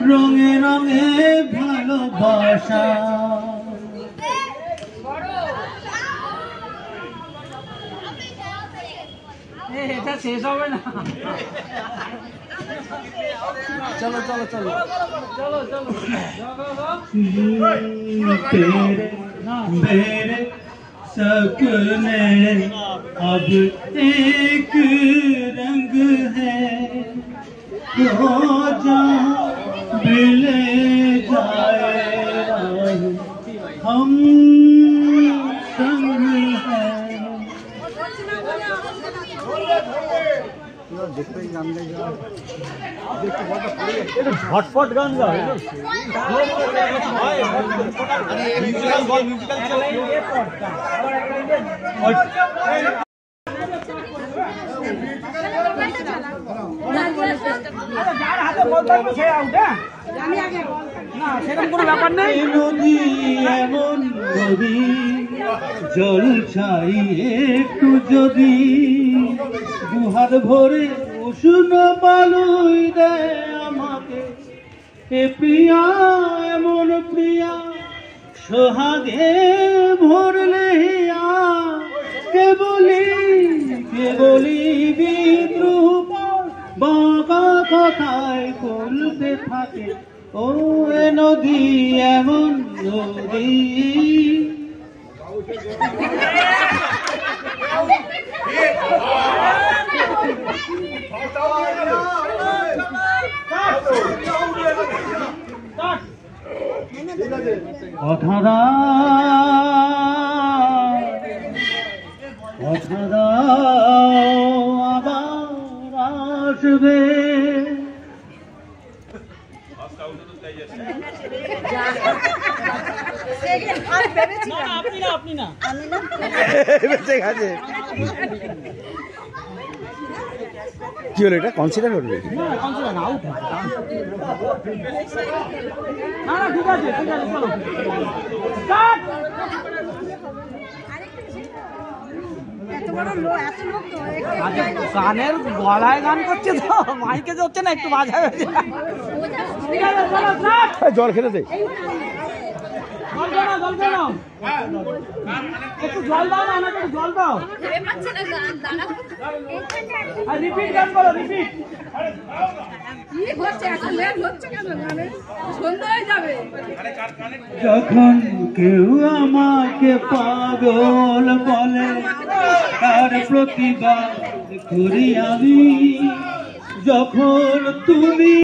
রঙে রঙে ভালোবাসা। এটা শেষ হবে না। চলো চলো চলো চলো চলো। मेरे सपने अब एक रंग है, तो जहाँ भी ले जाए हम संग है। দেখতে গান গাইছো, দেখতে বড় পড়ে এটা ঝটপট গান গাও। মিউজিক্যাল বল, মিউজিক্যাল চলে এই পড়টা আবার একটা যার হাতে বল থাকবে সে আউট। আমি আগে না, সেরকম কোনো ব্যাপার নেই। নদী এমন নদী, জল চাই একটু যদি, দুহাত ভরে উষ্ণ বালুই দেয় আমাকে। এ প্রিয়া এমন প্রিয়া, সোহাগে ভরলে হিয়া, কেবলি বিদ্রুপ বাঁকা কথায় বলতে থাকে। ও এ নদী এমন নদী। কথা দাও আবার আসবে। আপনি না কি হলো, এটা কনসিডার করবে? না ঠিক আছে চলো। গানের গলায় গান করছে তো, মাইকে হচ্ছে না, একটু বাজাবে। জল খেতে দে, একটু জল দাও না, আমাকে জল দাও। রিপিট গান করো, রিপিট। যখন কেউ আমাকে পাগল বলে, তার প্রতিবাদ করি আমি। যখন তুমি